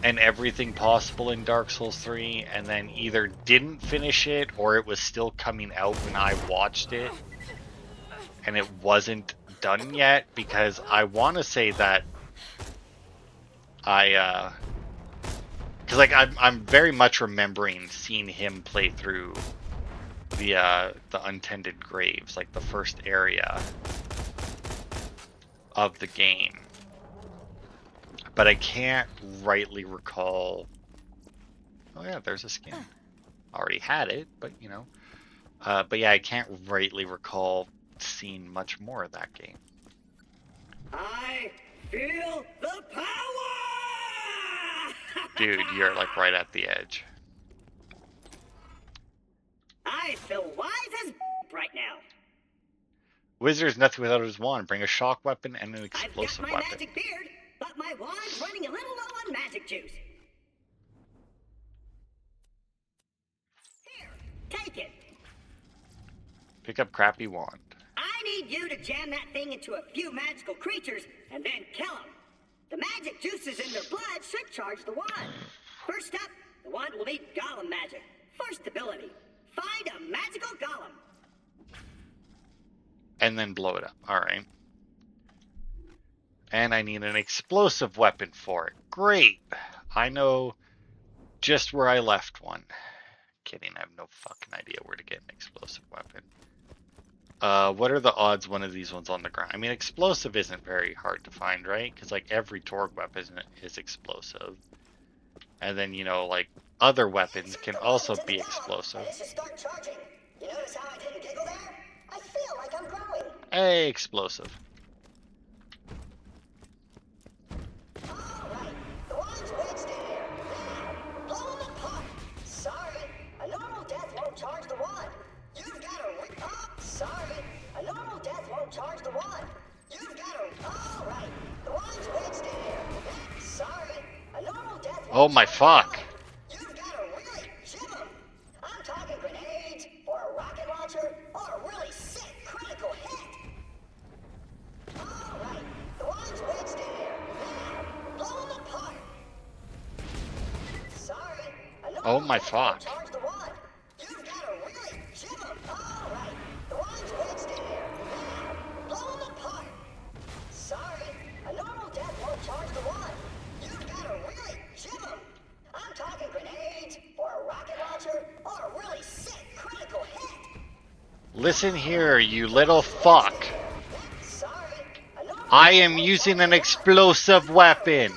an everything possible in Dark Souls 3 and then either didn't finish it or it was still coming out when I watched it and it wasn't done yet, because I want to say that because like I'm very much remembering seeing him play through the Untended Graves, like the first area of the game, but I can't rightly recall. Oh yeah, there's a skin. Already had it, but you know. But yeah, I can't rightly recall seeing much more of that game. I feel the power! Dude, you're like right at the edge. I feel wise as right now. Wizard's nothing without his wand. Bring a shock weapon and an explosive I've got my weapon. magic beard, but my wand's running a little low on magic juice. Here, take it. Pick up crappy wand. I need you to jam that thing into a few magical creatures and then kill them. The magic juices in their blood should charge the wand. First up, the wand will need golem magic. First ability, find a magical golem. And then blow it up. Alright. And I need an explosive weapon for it. Great. I know just where I left one. Kidding, I have no fucking idea where to get an explosive weapon. What are the odds one of these ones on the ground? I mean, explosive isn't very hard to find, right? Because like every Torgue weapon is explosive. And then, you know, like other weapons can also be explosive. Start charging. You notice how I didn't giggle there? I feel like I'm growing. Hey, explosive. Alright, the one's wasted here. Now, blow them apart. Sorry, a normal death won't charge the wand. You've got to sorry, a normal death won't charge the wand. You've got to alright, the one's wasted here. Sorry, a normal death won't Oh my fuck. You've got to really jim them. I'm talking grenades, or a rocket launcher, or a really sick critical hit. Alright, the one's wasted here. Now, blow them apart. Sorry, a normal Oh my death fuck. won't charge the wand. You've got to really jim them. Alright, the one's wasted here. Now, blow them apart. Sorry, a normal death won't charge the wand. You've got to really jim them. I'm talking grenades, or a rocket launcher, or a really sick critical hit. Listen here, you little fuck. I am using an explosive weapon.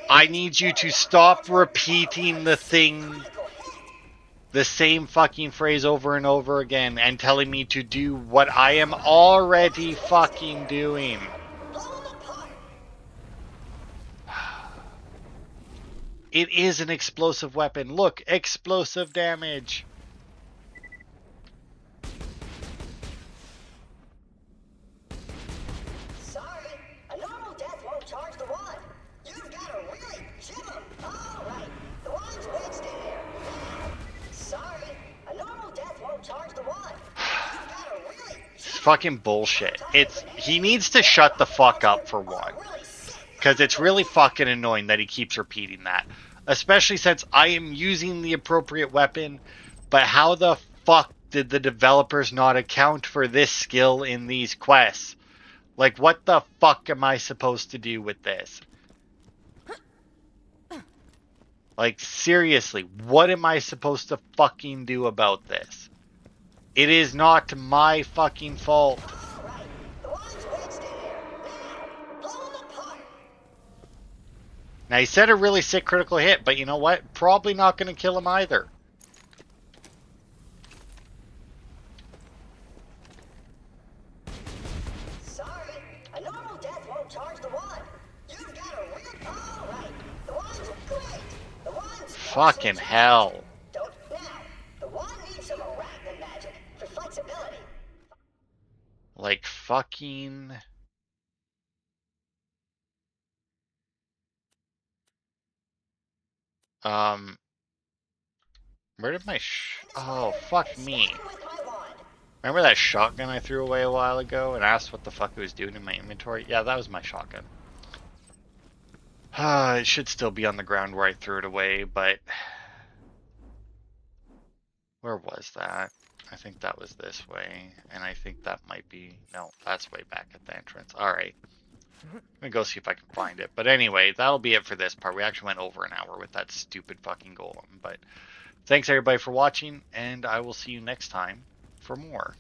I need you to stop repeating the same fucking phrase over and over again and telling me to do what I am already fucking doing. It is an explosive weapon. Look, explosive damage. Sorry, a normal death won't charge the wand. You've got to really jim them. Alright, the wand's wasted here. Sorry, a normal death won't charge the wand. You've got to really It's fucking bullshit. He needs to shut the fuck up for one. Because it's really fucking annoying that he keeps repeating that. Especially since I am using the appropriate weapon. But how the fuck did the developers not account for this skill in these quests? Like, what the fuck am I supposed to do with this? Like, seriously, what am I supposed to fucking do about this? It is not my fucking fault. Now, he said a really sick critical hit, but you know what? Probably not going to kill him either. Sorry, a normal death won't charge the wand. You've got a real... All right, the wand's great. The wand's Fucking hell. Don't now. The wand needs some arachnid magic for flexibility. Like fucking... Where did my oh, fuck me. Remember that shotgun I threw away a while ago and asked what the fuck it was doing in my inventory? Yeah, that was my shotgun. It should still be on the ground where I threw it away, but... Where was that? I think that was this way, and I think that might be... No, that's way back at the entrance. Alright. I'm gonna go see if I can find it. But anyway, that'll be it for this part. We actually went over an hour with that stupid fucking golem, but... Thanks everybody for watching, and I will see you next time for more.